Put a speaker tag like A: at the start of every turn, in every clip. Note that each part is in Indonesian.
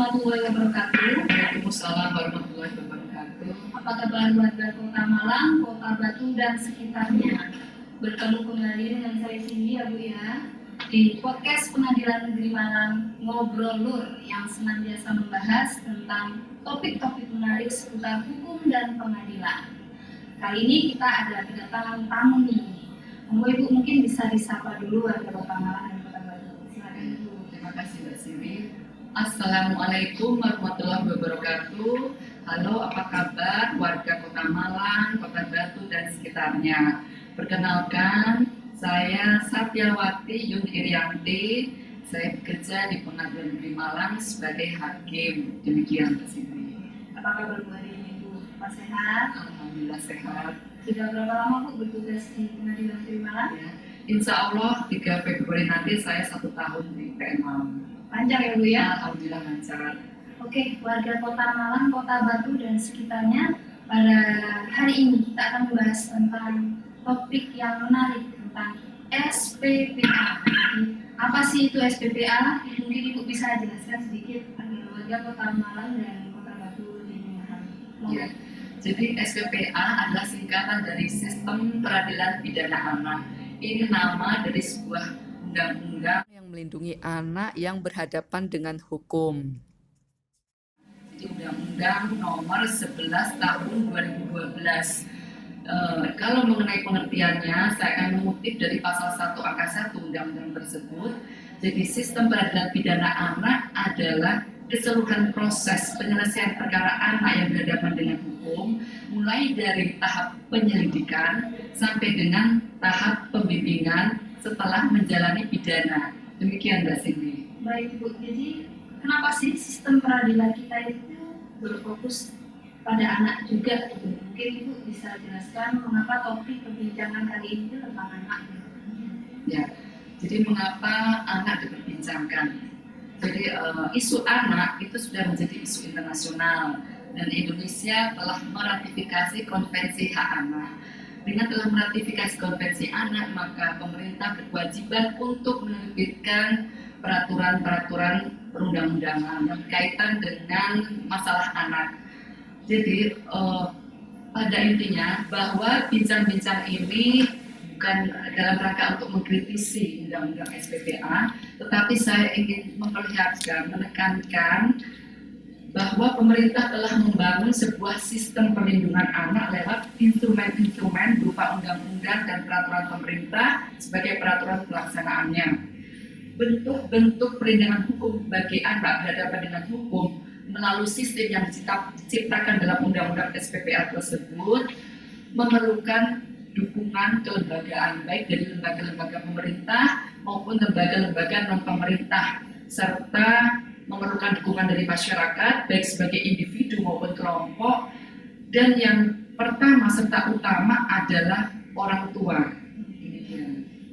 A: warahmatullahi wabarakatuh.
B: Waalaikumsalam warahmatullahi wabarakatuh.
A: Apa kabar warga Kota Malang, Kota Batu dan sekitarnya? Bertemu kembali dengan saya Cindy ya Bu ya, di podcast Pengadilan Negeri Malang Ngobrol Lur yang senantiasa membahas tentang topik-topik menarik seputar hukum dan pengadilan. Kali ini kita ada kedatangan tamu nih. Ibu mungkin bisa disapa dulu warga Kota Malang dan Kota Batu. Silakan Ibu.
B: Terima kasih Mbak Siri. Assalamualaikum warahmatullahi wabarakatuh. Halo, apa kabar warga Kota Malang, Kota Batu dan sekitarnya? Perkenalkan, saya Satyawati Yun Irianti. Saya bekerja di Pengadilan Negeri Malang sebagai hakim. Demikian Mbak Siri.
A: Apa kabar Bu hari ini Bu? Apa sehat?
B: Alhamdulillah sehat.
A: Sudah berapa lama Bu bertugas di Pengadilan Negeri Malang?
B: Ya. Insya Allah 3 Februari nanti saya 1 tahun di PN Malang.
A: Panjang ya Bu ya?
B: Alhamdulillah lancar.
A: Oke, warga Kota Malang, Kota Batu dan sekitarnya, pada hari ini kita akan membahas tentang topik yang menarik tentang SPPA. Jadi, apa sih itu SPPA? Mungkin Ibu bisa jelaskan sedikit agar warga Kota Malang dan Kota Batu lebih memahami.
B: Ya. Jadi SPPA adalah singkatan dari Sistem Peradilan Pidana Anak. Ini nama dari sebuah undang-undang
C: yang melindungi anak yang berhadapan dengan hukum.
B: Undang-Undang Nomor 11 Tahun 2012. Kalau mengenai pengertiannya, saya akan mengutip dari pasal 1 angka 1 undang-undang tersebut. Jadi sistem peradilan pidana anak adalah keseluruhan proses penyelesaian perkara anak yang berhadapan dengan hukum, mulai dari tahap penyelidikan sampai dengan tahap pembimbingan setelah menjalani pidana. Demikian Mbak Cindy.
A: Baik Bu, jadi kenapa sih sistem peradilan kita itu berfokus pada anak juga gitu? Mungkin Ibu bisa jelaskan mengapa topik perbincangan kali ini itu tentang anak gitu.
B: Ya, jadi mengapa anak diperbincangkan? Jadi isu anak itu sudah menjadi isu internasional dan Indonesia telah meratifikasi Konvensi Hak Anak. Dengan telah meratifikasi Konvensi Anak, maka pemerintah berkewajiban untuk menerbitkan peraturan-peraturan perundang-undangan yang berkaitan dengan masalah anak. Jadi pada intinya bahwa bincang-bincang ini bukan dalam rangka untuk mengkritisi undang-undang SPPA, tetapi saya ingin memperlihatkan, menekankan bahwa pemerintah telah membangun sebuah sistem perlindungan anak lewat instrumen-instrumen berupa undang-undang dan peraturan pemerintah sebagai peraturan pelaksanaannya. Bentuk-bentuk perlindungan hukum bagi anak berhadapan dengan hukum melalui sistem yang diciptakan dalam undang-undang SPPA tersebut memerlukan dukungan kelembagaan baik dari lembaga-lembaga pemerintah maupun lembaga-lembaga non-pemerintah serta memerlukan dukungan dari masyarakat baik sebagai individu maupun kelompok, dan yang pertama serta utama adalah orang tua.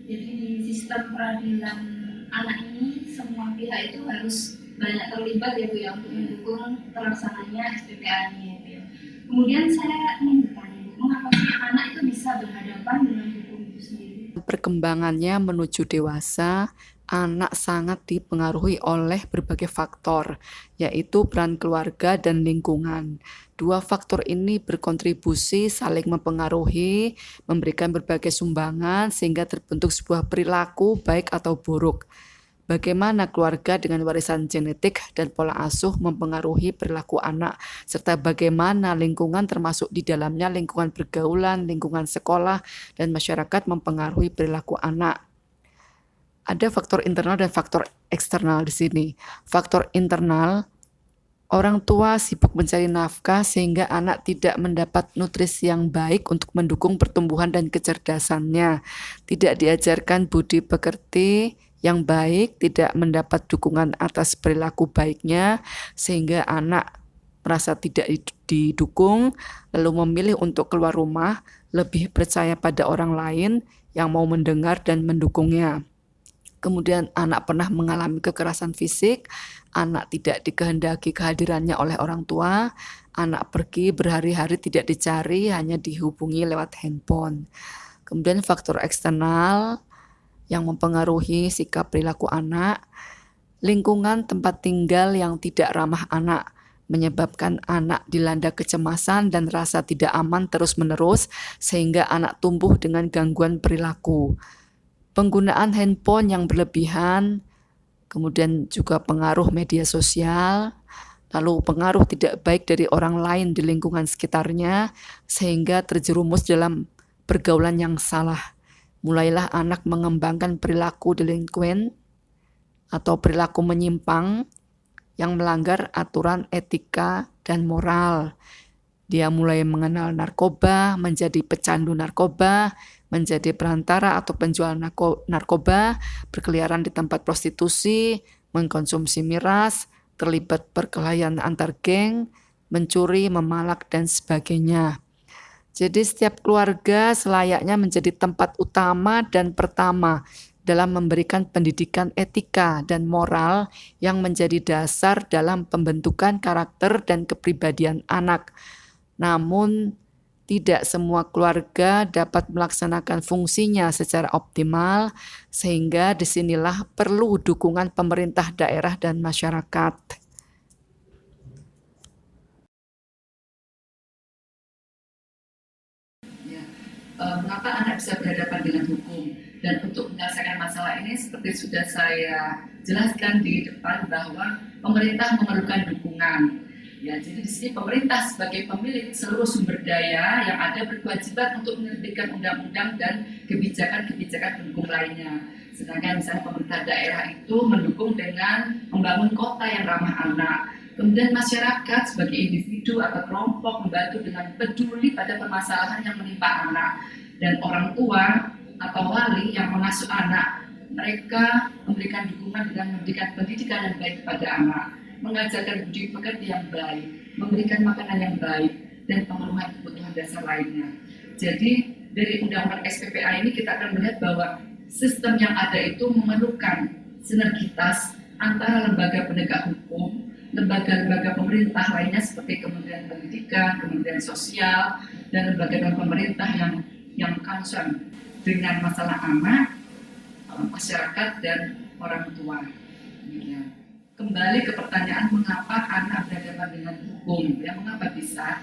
A: Jadi di sistem peradilan anak ini semua pihak itu harus banyak terlibat ya Bu ya untuk mendukung terlaksananya SPPA-nya ya. Kemudian saya ingin bertanya, mengapa sih anak itu bisa berhadapan dengan hukum itu sendiri?
C: Perkembangannya menuju dewasa, anak sangat dipengaruhi oleh berbagai faktor, yaitu peran keluarga dan lingkungan. Dua faktor ini berkontribusi saling mempengaruhi, memberikan berbagai sumbangan sehingga terbentuk sebuah perilaku baik atau buruk. Bagaimana keluarga dengan warisan genetik dan pola asuh mempengaruhi perilaku anak, serta bagaimana lingkungan termasuk di dalamnya lingkungan pergaulan, lingkungan sekolah, dan masyarakat mempengaruhi perilaku anak. Ada faktor internal dan faktor eksternal di sini. Faktor internal, orang tua sibuk mencari nafkah sehingga anak tidak mendapat nutrisi yang baik untuk mendukung pertumbuhan dan kecerdasannya. Tidak diajarkan budi pekerti yang baik, tidak mendapat dukungan atas perilaku baiknya, sehingga anak merasa tidak didukung, lalu memilih untuk keluar rumah, lebih percaya pada orang lain yang mau mendengar dan mendukungnya. Kemudian anak pernah mengalami kekerasan fisik, anak tidak dikehendaki kehadirannya oleh orang tua, anak pergi berhari-hari tidak dicari, hanya dihubungi lewat handphone. Kemudian faktor eksternal yang mempengaruhi sikap perilaku anak, lingkungan tempat tinggal yang tidak ramah anak, menyebabkan anak dilanda kecemasan dan rasa tidak aman terus-menerus sehingga anak tumbuh dengan gangguan perilaku. Penggunaan handphone yang berlebihan, kemudian juga pengaruh media sosial, lalu pengaruh tidak baik dari orang lain di lingkungan sekitarnya sehingga terjerumus dalam pergaulan yang salah. Mulailah anak mengembangkan perilaku delinkuent atau perilaku menyimpang yang melanggar aturan etika dan moral. Dia mulai mengenal narkoba, menjadi pecandu narkoba, menjadi perantara atau penjual narkoba, berkeliaran di tempat prostitusi, mengkonsumsi miras, terlibat perkelahian antar geng, mencuri, memalak, dan sebagainya. Jadi setiap keluarga selayaknya menjadi tempat utama dan pertama dalam memberikan pendidikan etika dan moral yang menjadi dasar dalam pembentukan karakter dan kepribadian anak. Namun, tidak semua keluarga dapat melaksanakan fungsinya secara optimal, sehingga disinilah perlu dukungan pemerintah daerah dan masyarakat.
B: Mengapa anak bisa berhadapan dengan hukum? Dan untuk menyelesaikan masalah ini, seperti sudah saya jelaskan di depan, bahwa pemerintah memerlukan dukungan. Ya, jadi di sini pemerintah sebagai pemilik seluruh sumber daya yang ada berkewajiban untuk menerbitkan undang-undang dan kebijakan-kebijakan pendukung lainnya. Sedangkan misalnya pemerintah daerah itu mendukung dengan membangun kota yang ramah anak. Kemudian masyarakat sebagai individu atau kelompok membantu dengan peduli pada permasalahan yang menimpa anak. Dan orang tua atau wali yang mengasuh anak, mereka memberikan dukungan dengan memberikan pendidikan yang baik kepada anak, mengajarkan budi pekerti yang baik, memberikan makanan yang baik, dan pemenuhan kebutuhan dasar lainnya. Jadi dari undang-undang SPPA ini kita akan melihat bahwa sistem yang ada itu memerlukan sinergitas antara lembaga penegak hukum, lembaga-lembaga pemerintah lainnya seperti Kementerian Pendidikan, Kementerian Sosial, dan lembaga pemerintah yang concern dengan masalah anak, masyarakat, dan orang tua. Ya. Kembali ke pertanyaan mengapa anak berhadapan dengan hukum, ya, mengapa bisa?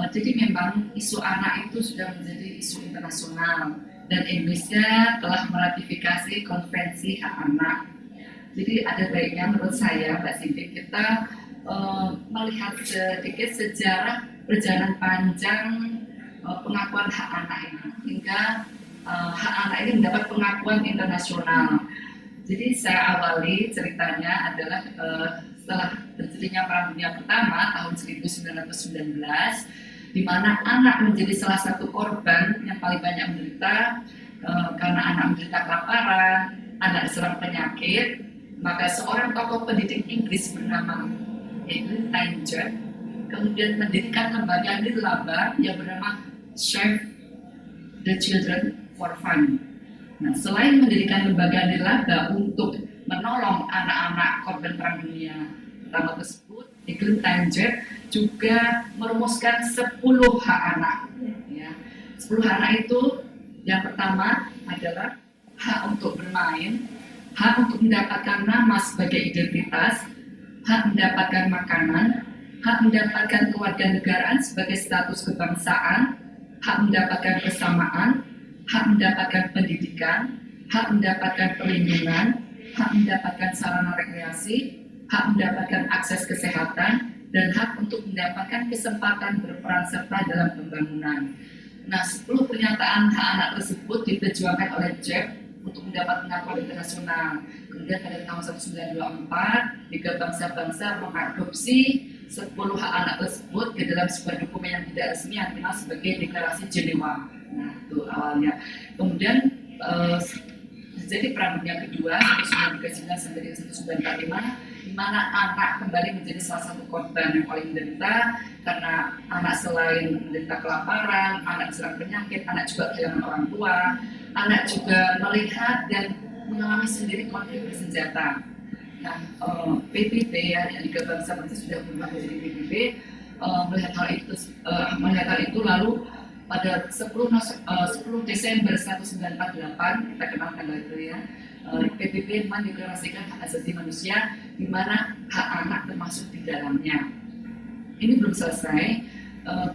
B: Jadi memang isu anak itu sudah menjadi isu internasional dan Indonesia telah meratifikasi Konvensi Hak Anak. Jadi ada baiknya menurut saya, Mbak Cindy, kita melihat sedikit sejarah perjalanan panjang pengakuan hak anak ini hingga hak anak ini mendapat pengakuan internasional. Jadi saya awali ceritanya adalah setelah terjadinya Perang Dunia Pertama tahun 1919, di mana anak menjadi salah satu korban yang paling banyak menderita karena anak menderita kelaparan, anak diserang penyakit. Maka seorang tokoh pendidik Inggris bernama Eglin Tanger kemudian mendirikan lembaga nirlaba yang bernama Save the Children for Fun. Nah, selain mendirikan lembaga nirlaba untuk menolong anak-anak korban Perang Dunia Pertama tersebut, Eglin Tanger juga merumuskan 10 hak anak. Ya. 10 hak anak itu yang pertama adalah hak untuk bermain, hak untuk mendapatkan nama sebagai identitas, hak mendapatkan makanan, hak mendapatkan kewarganegaraan sebagai status kebangsaan, hak mendapatkan kesamaan, hak mendapatkan pendidikan, hak mendapatkan perlindungan, hak mendapatkan sarana rekreasi, hak mendapatkan akses kesehatan, dan hak untuk mendapatkan kesempatan berperan serta dalam pembangunan. Nah, 10 pernyataan hak anak tersebut diperjuangkan oleh Jeff untuk mendapat pengakuan internasional. Kemudian pada tahun 1924, Liga Bangsa-Bangsa mengadopsi 10 hak anak tersebut ke dalam sebuah dokumen yang tidak resmi yang dikenal sebagai Deklarasi Jenewa. Nah, itu awalnya. Kemudian jadi Perang Dunia Kedua 1939 sampai 1945, di mana anak kembali menjadi salah satu korban yang paling menderita karena anak selain menderita kelaparan, anak diserang penyakit, anak juga kehilangan orang tua, anak juga melihat dan mengalami sendiri konflik bersenjata. Nah, PBB ya, Liga Bangsa-Bangsa sudah berubah menjadi PBB, melihat hal itu lalu pada 10 Desember 1948, kita kenal tanggal itu ya, PBB mendeklarasikan hak asasi manusia di mana hak anak termasuk di dalamnya. Ini belum selesai.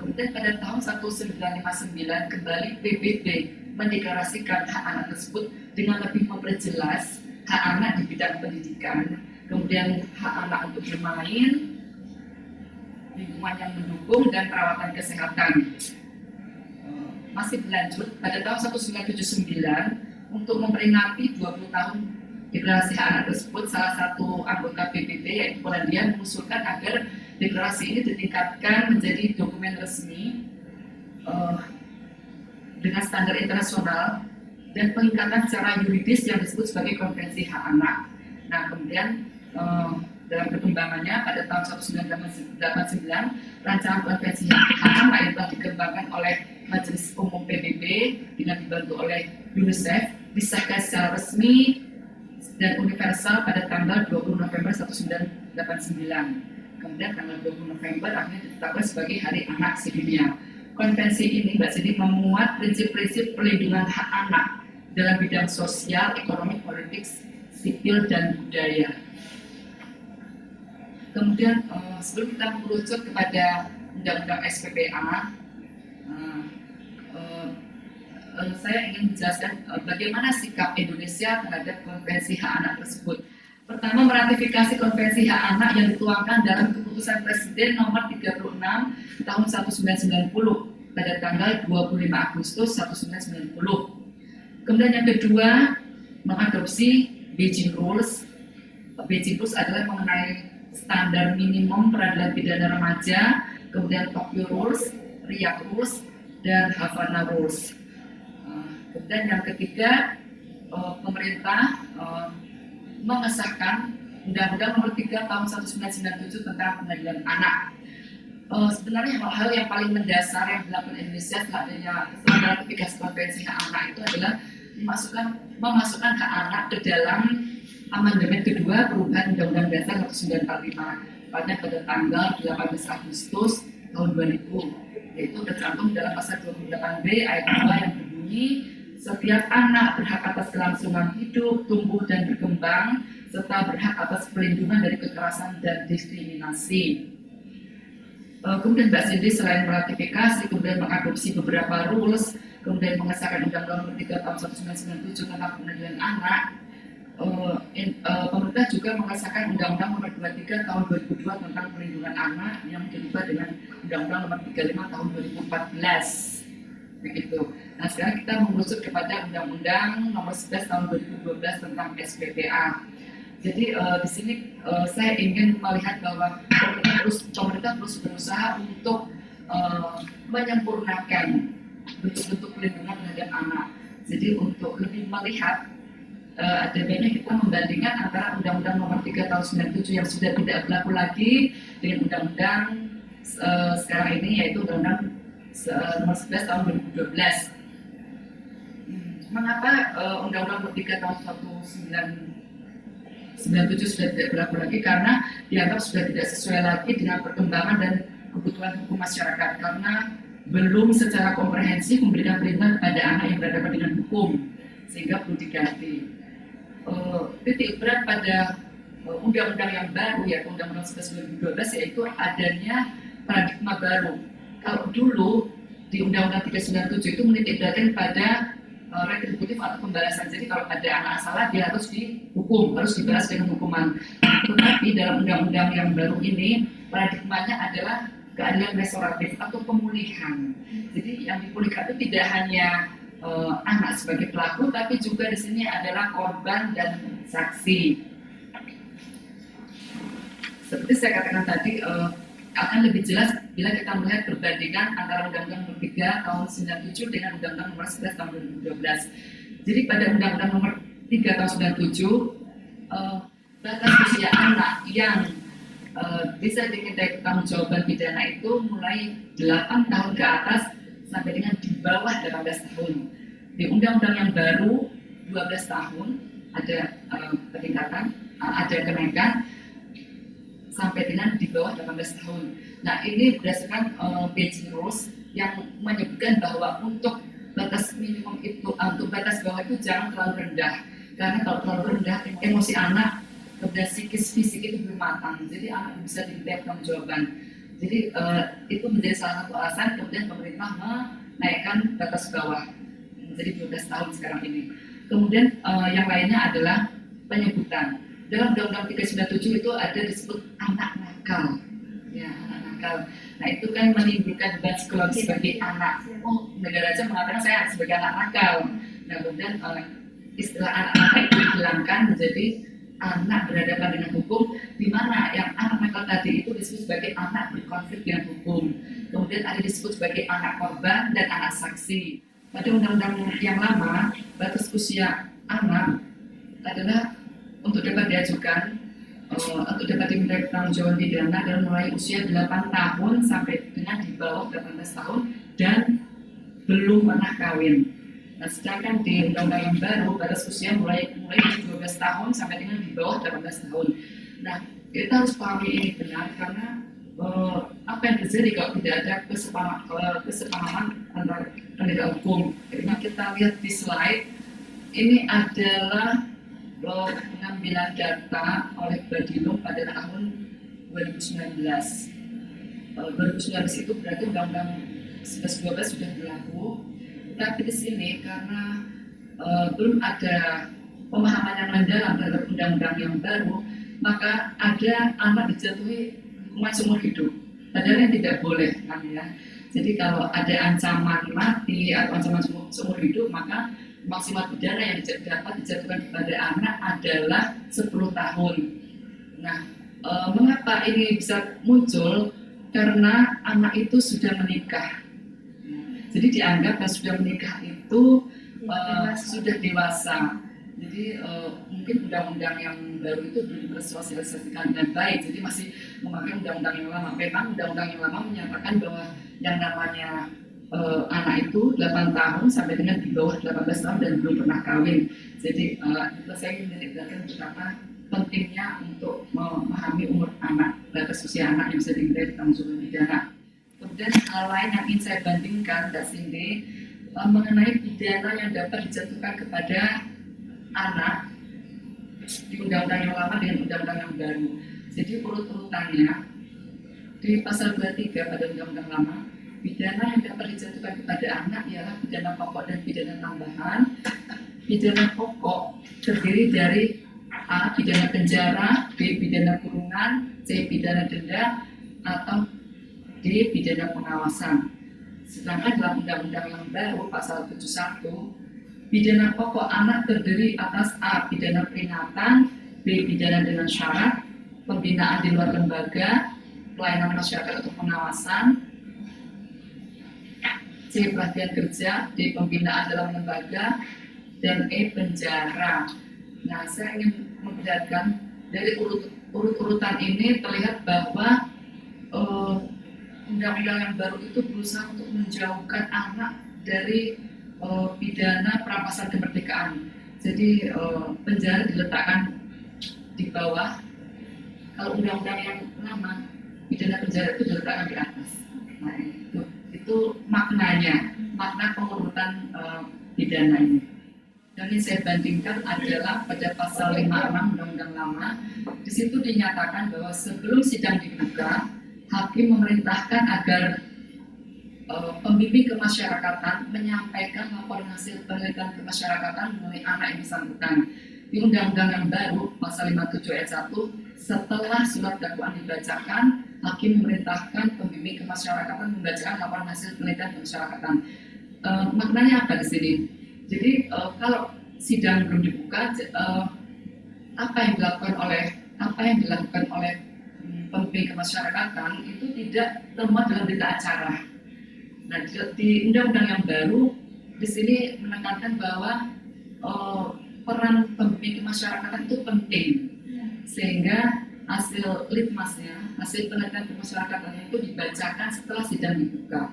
B: Kemudian pada tahun 1959 kembali PBB mendeklarasikan hak anak tersebut dengan lebih memperjelas hak anak di bidang pendidikan, kemudian hak anak untuk bermain, lingkungan yang mendukung, dan perawatan kesehatan. Masih berlanjut pada tahun 1979 untuk memperingati 20 tahun deklarasi hak anak tersebut, salah satu anggota PBB yaitu Polandia mengusulkan agar deklarasi ini ditingkatkan menjadi dokumen resmi dengan standar internasional dan pengikatan secara yuridis yang disebut sebagai Konvensi Hak Anak. Nah, kemudian dalam perkembangannya pada tahun 1989 rancangan Konvensi Hak Anak yang telah dikembangkan oleh Majelis Umum PBB dengan dibantu oleh UNICEF disahkan secara resmi dan universal pada tanggal 20 November 1989. Kemudian tanggal 20 November akhirnya ditetapkan sebagai Hari Anak Sedunia. Konvensi ini, Mbak Cindy, memuat prinsip-prinsip perlindungan hak anak dalam bidang sosial, ekonomi, politik, sipil, dan budaya. Kemudian sebelum kita merujuk kepada Undang-Undang SPPA, saya ingin menjelaskan bagaimana sikap Indonesia terhadap Konvensi Hak Anak tersebut. Pertama, meratifikasi Konvensi Hak Anak yang dituangkan dalam Keputusan Presiden Nomor 36 Tahun 1990 pada tanggal 25 Agustus 1990. Kemudian yang kedua, mengadopsi Beijing Rules. Beijing Rules adalah mengenai standar minimum peradilan pidana remaja, kemudian Tokyo Rules, Riyadh Rules, dan Havana Rules. Kemudian yang ketiga, pemerintah mengesahkan Undang-Undang Nomor 3 Tahun 1997 tentang Pengadilan Anak. Sebenarnya hal-hal yang paling mendasar yang dilakukan Indonesia setelah ratifikasi Konvensi Hak Anak itu adalah memasukkan hak anak ke dalam amandemen kedua perubahan Undang-Undang Dasar 1945 pada tanggal 18 Agustus tahun 2000, yaitu tercantum dalam pasal 28B ayat 2 yang berbunyi, setiap anak berhak atas kelangsungan hidup, tumbuh, dan berkembang, serta berhak atas perlindungan dari kekerasan dan diskriminasi. Kemudian Mbak Cindy selain meratifikasi, kemudian mengadopsi beberapa rules, kemudian mengesahkan Undang-Undang Nomor 3 Tahun 1997 tentang Pengadilan Anak, pemerintah juga mengesahkan Undang-Undang Nomor 23 Tahun 2002 tentang Perlindungan Anak yang dirubah dengan Undang-Undang Nomor 35 Tahun 2014. Begitu. Nah, sekarang kita merujuk kepada Undang-Undang Nomor 11 Tahun 2012 tentang SPPA. Jadi di sini saya ingin melihat bahwa pemerintah terus berusaha untuk menyempurnakan bentuk-bentuk perlindungan terhadap anak. Jadi untuk lebih melihat ada baiknya kita membandingkan antara Undang-Undang Nomor 3 Tahun 97 yang sudah tidak berlaku lagi dengan Undang-Undang sekarang ini, yaitu Undang-Undang Nomor 11 Tahun 2012. Mengapa Undang-Undang Nomor 3 Tahun 1997 sudah tidak berlaku lagi? Karena dianggap sudah tidak sesuai lagi dengan perkembangan dan kebutuhan hukum masyarakat, karena belum secara komprehensif memberikan perlindungan kepada anak yang berhadapan dengan hukum, sehingga perlu diganti. Titik berat pada undang-undang yang baru, yaitu Undang-Undang 11 2012, yaitu adanya paradigma baru. Kalau dulu di Undang-Undang 397 itu menitikberatkan pada retributif atau pembalasan. Jadi kalau ada anak salah, dia harus dihukum, harus dibalas dengan hukuman. Tetapi dalam undang-undang yang baru ini, paradigmanya adalah keadilan restoratif atau pemulihan. Jadi yang dipulihkan itu tidak hanya anak sebagai pelaku, tapi juga di sini adalah korban dan saksi. Seperti saya katakan tadi, akan lebih jelas bila kita melihat perbandingan antara Undang-Undang Nomor 3 Tahun 97 dengan Undang-Undang Nomor 11 Tahun 2012. Jadi pada Undang-Undang Nomor 3 Tahun 97, batas usia anak yang bisa dimintai pertanggungjawaban pidana itu mulai 8 tahun ke atas sampai dengan di bawah 18 tahun. Di undang-undang yang baru 12 tahun ada peningkatan, ada kenaikan sampai dengan di bawah 18 tahun. Nah, ini berdasarkan Beijing Rules yang menyebutkan bahwa untuk batas minimum itu, untuk batas bawah itu jangan terlalu rendah, karena kalau terlalu rendah emosi anak kemudian psikis fisik itu belum matang, jadi anak bisa diminta pertanggungjawaban. Jadi itu menjadi salah satu alasan kemudian pemerintah menaikkan batas bawah menjadi 12 tahun sekarang ini. Kemudian yang lainnya adalah penyebutan. Dalam Undang-Undang 397 itu ada disebut anak nakal, ya anak nakal. Nah itu kan menimbulkan beban psikologis bagi anak. Oh, negara aja mengatakan saya sebagai anak nakal. Nah kemudian istilah anak nakal itu dihilangkan menjadi anak berhadapan dengan hukum, di mana yang anak nakal tadi itu disebut sebagai anak berkonflik dengan hukum. Kemudian ada disebut sebagai anak korban dan anak saksi. Pada undang-undang yang lama, batas usia anak adalah untuk dapat diajukan, untuk dapat diminta pertanggungjawaban pidana dalam mulai usia 8 tahun sampai dengan di bawah 18 tahun dan belum pernah kawin. Nah, sedangkan di undang-undang yang baru batas usia mulai 12 tahun sampai dengan di bawah 18 tahun. Nah, kita harus pahami ini benar karena apa yang terjadi kalau tidak ada kesepahaman antara penegak hukum. Karena kita lihat di slide ini adalah pengambilan data oleh Badilum pada tahun 2019. 2019 itu berarti undang-undang 1112 sudah berlaku. Tapi di sini karena belum ada pemahaman yang mendalam terhadap undang-undang yang baru, maka ada anak dijatuhi hukuman seumur hidup. Padahal yang tidak boleh, kan ya. Jadi kalau ada ancaman mati atau ancaman seumur hidup, maka maksimal pidana yang dapat dijatuhkan kepada anak adalah 10 tahun. Nah, mengapa ini bisa muncul? Karena anak itu sudah menikah. Jadi dianggap yang sudah menikah itu sudah dewasa. Jadi mungkin undang-undang yang baru itu belum bersosialisasikan dengan baik. Jadi masih memakai undang-undang yang lama. Memang undang-undang yang lama menyatakan bahwa yang namanya anak itu 8 tahun sampai dengan di bawah 18 tahun dan belum pernah kawin. Jadi saya ingin menjelaskan betapa pentingnya untuk memahami umur anak, batas usia anak yang bisa diminta pertanggungjawaban pidana. Kemudian hal lain yang ingin saya bandingkan Mbak Cindy mengenai pidana yang dapat dijatuhkan kepada anak di undang-undang yang lama dengan undang-undang yang baru. Jadi urut-urutannya di pasal 23 pada undang-undang lama, pidana yang dapat dijatuhkan kepada anak ialah pidana pokok dan pidana tambahan. Pidana pokok terdiri dari A. Pidana penjara, B. Pidana kurungan, C. Pidana denda, atau D. Pidana pengawasan. Sedangkan dalam undang-undang yang baru pasal 71, pidana pokok anak terdiri atas A. Pidana peringatan, B. Pidana dengan syarat, pembinaan di luar lembaga, pelayanan masyarakat atau pengawasan, C. Pelatihan kerja, D. Pembinaan dalam lembaga, dan E. Penjara. Nah, saya ingin memperlihatkan dari urut-urutan ini terlihat bahwa undang-undang yang baru itu berusaha untuk menjauhkan anak dari pidana perampasan kemerdekaan. Jadi penjara diletakkan di bawah. Kalau undang-undang yang lama, pidana penjara itu diletakkan di atas. Nah, itu maknanya, makna pengurutan pidana ini. Dan ini saya bandingkan adalah pada pasal 56 Undang-Undang Lama. Di situ dinyatakan bahwa sebelum sidang dibuka, hakim memerintahkan agar pembimbing kemasyarakatan menyampaikan laporan hasil penelitian kemasyarakatan mengenai anak yang bersangkutan. Di Undang-Undang yang baru, pasal 57 ayat 1, setelah surat dakwaan dibacakan, hakim memerintahkan pembimbing kemasyarakatan membacakan laporan hasil penelitian kemasyarakatan. Maknanya apa di sini? Jadi kalau sidang belum dibuka, apa yang dilakukan oleh pembimbing kemasyarakatan itu tidak termuat dalam berita acara. Nah, di undang-undang yang baru di sini menekankan bahwa peran pembimbing kemasyarakatan itu penting, sehingga hasil litmasnya, hasil penelitian kemasyarakatan itu dibacakan setelah sidang dibuka.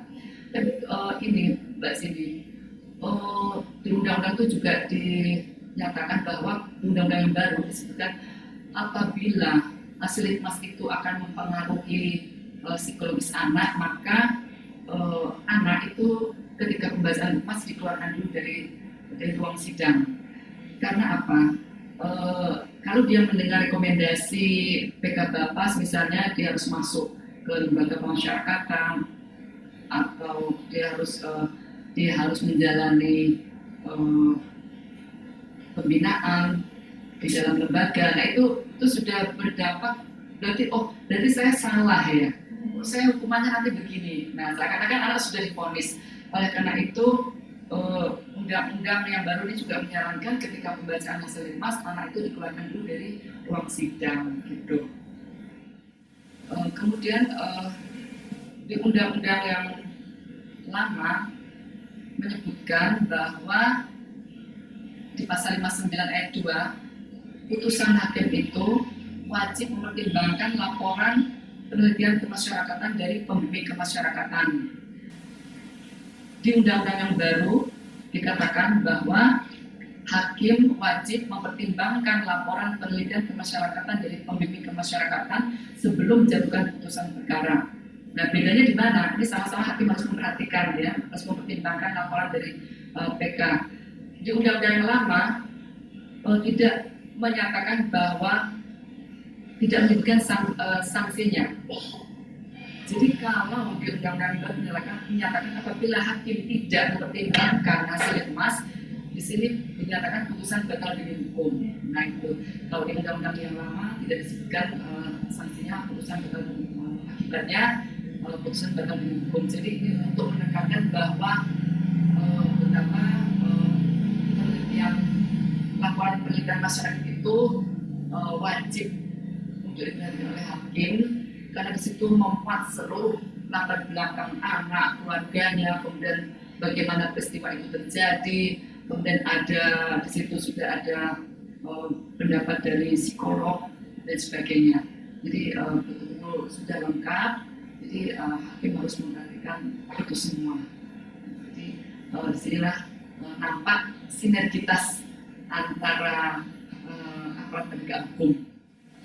B: Tapi ini Mbak Cindy, di undang-undang itu juga dinyatakan bahwa undang-undang yang baru disebutkan apabila hasil litmas itu akan mempengaruhi psikologis anak, maka anak itu ketika pembacaan pasti dikeluarkan dulu dari ruang sidang. Karena apa? Kalau dia mendengar rekomendasi PK Bapas, misalnya dia harus masuk ke lembaga pemasyarakatan atau dia harus menjalani pembinaan di dalam lembaga. Nah itu sudah berdampak. Berarti saya salah ya. Saya hukumannya nanti begini. Nah, seakan-akan anak sudah divonis. Oleh karena itu, undang-undang yang baru ini juga menyarankan ketika pembacaan hasil litmas, anak itu dikeluarkan dulu dari ruang sidang, gitu. Kemudian di undang-undang yang lama menyebutkan bahwa di pasal 59 ayat 2, putusan hakim itu wajib mempertimbangkan laporan penelitian kemasyarakatan dari pembimbing kemasyarakatan. Di undang-undang yang baru dikatakan bahwa hakim wajib mempertimbangkan laporan penelitian kemasyarakatan dari pembimbing kemasyarakatan sebelum menjatuhkan putusan perkara. Nah, bedanya di mana? Ini sama-sama hakim harus memperhatikan ya, harus mempertimbangkan laporan dari PK. Di undang-undang yang lama tidak menyatakan bahwa tidak menyebutkan sanksinya. Jadi kalau di undang-undang baru menyatakan apabila hakim tidak mempertimbangkan hasil litmas, di sini dinyatakan putusan batal demi hukum. Nah itu kalau di undang-undang yang lama tidak disebutkan sanksinya putusan batal demi hukum. Akibatnya putusan batal demi hukum. Jadi ini untuk menekankan bahwa betapa laporan penelitian masyarakat itu wajib untuk dipelajari oleh hakim, karena di situ memuat seluruh latar belakang anak, keluarganya, kemudian bagaimana peristiwa itu terjadi, kemudian ada di situ sudah ada pendapat dari psikolog dan sebagainya. Jadi betul-betul sudah lengkap. Jadi hakim harus memperhatikan itu semua. Jadi disinilah nampak sinergitas antara aparat penegak hukum.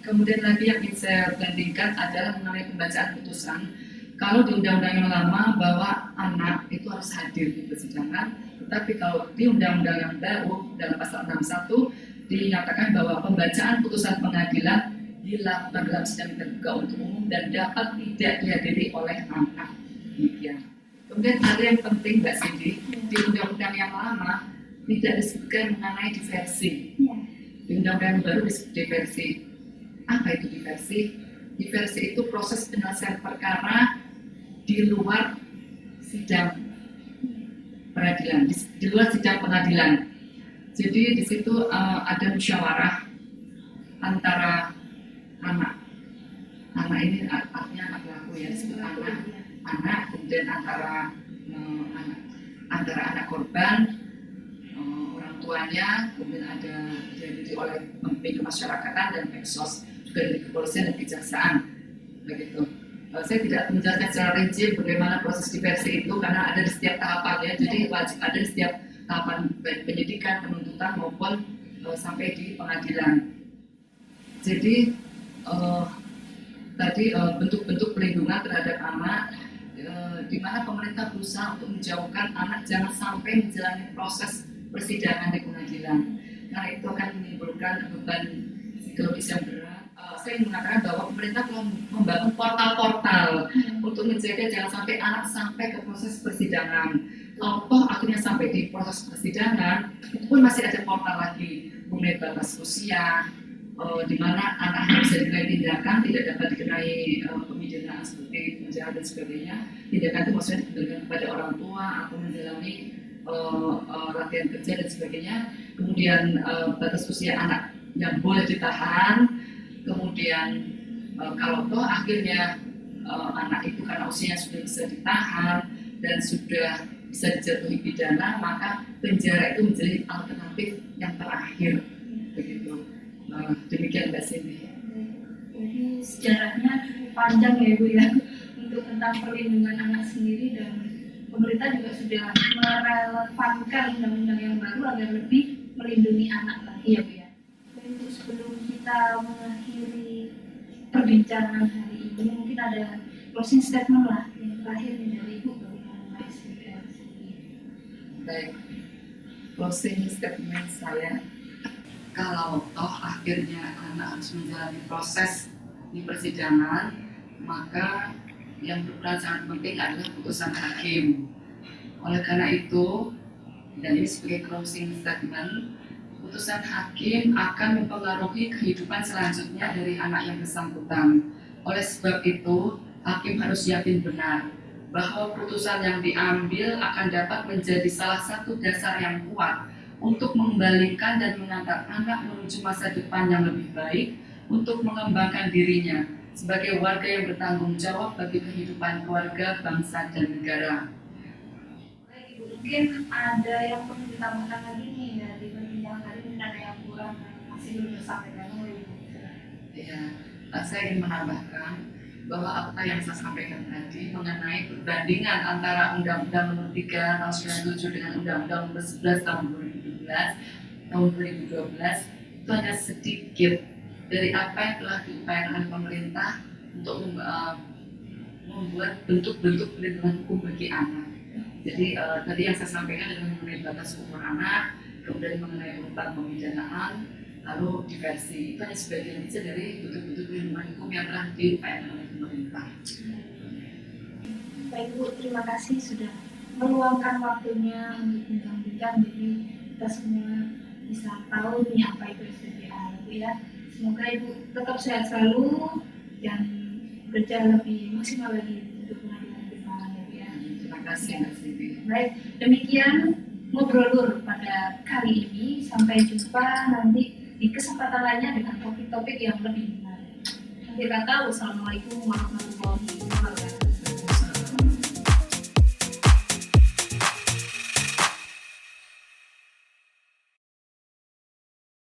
B: Kemudian lagi yang ingin saya bandingkan adalah mengenai pembacaan putusan. Kalau di undang-undang yang lama bahwa anak itu harus hadir di persidangan, tetapi kalau di undang-undang yang baru dalam pasal 61 dinyatakan bahwa pembacaan putusan pengadilan dilakukan dalam sidang terbuka untuk umum dan dapat tidak dihadiri oleh anak. Demikian. Kemudian ada yang penting Mbak Cindy, di undang-undang yang lama tidak disebutkan mengenai diversi. Di undang-undang baru disebut diversi. Apa itu diversi? Diversi itu proses penyelesaian perkara di luar sidang peradilan, di luar sidang pengadilan. Jadi di situ ada musyawarah antara anak ini artinya anak pelaku ya, disebut anak, kemudian antara anak korban, orang tuanya, kemudian ada dihadiri oleh pembimbing kemasyarakatan dan Peksos, juga dari kepolisian dan kejaksaan, begitu. Saya tidak menjelaskan secara rinci bagaimana proses diversi itu karena ada di setiap tahapan ya, jadi wajib ada di setiap tahapan baik penyidikan, penuntutan maupun sampai di pengadilan. Jadi tadi bentuk-bentuk perlindungan terhadap anak, di mana pemerintah berusaha untuk menjauhkan anak jangan sampai menjalani proses persidangan di pengadilan, karena itu akan menimbulkan beban psikologis yang berat. Saya mengatakan bahwa pemerintah telah membangun portal-portal untuk menjaga jangan sampai anak sampai ke proses persidangan. Kalau akhirnya sampai di proses persidangan, itu pun masih ada portal lagi mengenai batas usia, di mana anak bisa dikenai tindakan, tidak dapat dikenai pemidanaan seperti penjara dan sebagainya. Tindakan itu maksudnya diberikan kepada orang tua atau menjalani latihan kerja dan sebagainya. Kemudian batas usia anak yang boleh ditahan. Kemudian kalau toh akhirnya anak itu karena usianya sudah bisa ditahan dan sudah bisa dijatuhi pidana, maka penjara itu menjadi alternatif yang terakhir, begitu. Demikian Mbak Cindy.
A: Jadi sejarahnya cukup panjang ya Ibu ya untuk tentang perlindungan anak sendiri, dan pemerintah juga sudah merelevankan undang-undang yang baru agar lebih melindungi anak lagi ya Bu ya. Untuk sebelum kita mengakhiri perbincangan hari ini, mungkin ada closing statement lah yang terakhir dari Ibu bagaimana Mas?
B: Baik, closing statement saya, kalau toh akhirnya anak harus menjalani proses di persidangan, maka yang berperan sangat penting adalah putusan hakim. Oleh karena itu, dan ini sebagai closing statement, putusan hakim akan mempengaruhi kehidupan selanjutnya dari anak yang bersangkutan. Oleh sebab itu, hakim harus yakin benar bahwa putusan yang diambil akan dapat menjadi salah satu dasar yang kuat untuk mengembalikan dan mengantar anak menuju masa depan yang lebih baik untuk mengembangkan dirinya sebagai warga yang bertanggung jawab bagi kehidupan keluarga, bangsa, dan negara.
A: Baik, Ibu, mungkin ada yang perlu ditambahkan lagi nih dari perbincangan hari ini, ada yang kurang masih belum tersampaikan oleh Ibu.
B: Ya, saya ingin menambahkan bahwa apa yang saya sampaikan tadi mengenai perbandingan antara Undang-Undang Nomor 3 Tahun 97 dengan Undang-Undang Nomor 11 Tahun 2012 itu hanya sedikit dari apa yang telah diupayakan oleh pemerintah untuk membuat bentuk-bentuk perlindungan hukum bagi anak. Jadi tadi yang saya sampaikan adalah mengenai batas umur anak, kemudian mengenai urutan pemidanaan, lalu diversi. Itu hanya sebagian kecil dari bentuk-bentuk perlindungan hukum yang telah diupayakan oleh pemerintah.
A: Baik Bu, terima kasih sudah meluangkan waktunya untuk bincang-bincang, jadi kita semua bisa tahu nih apa itu SPPA Bu ya. Semoga Ibu tetap sehat selalu dan bekerja lebih maksimal lagi untuk pengadilan negeri Malang ya Bu ya.
B: Terima kasih Mbak Siti.
A: Baik, demikian ngobrol lur pada kali ini. Sampai jumpa nanti di kesempatan lainnya dengan topik-topik yang lebih menarik. Akhir kata, wassalamualaikum warahmatullahi wabarakatuh.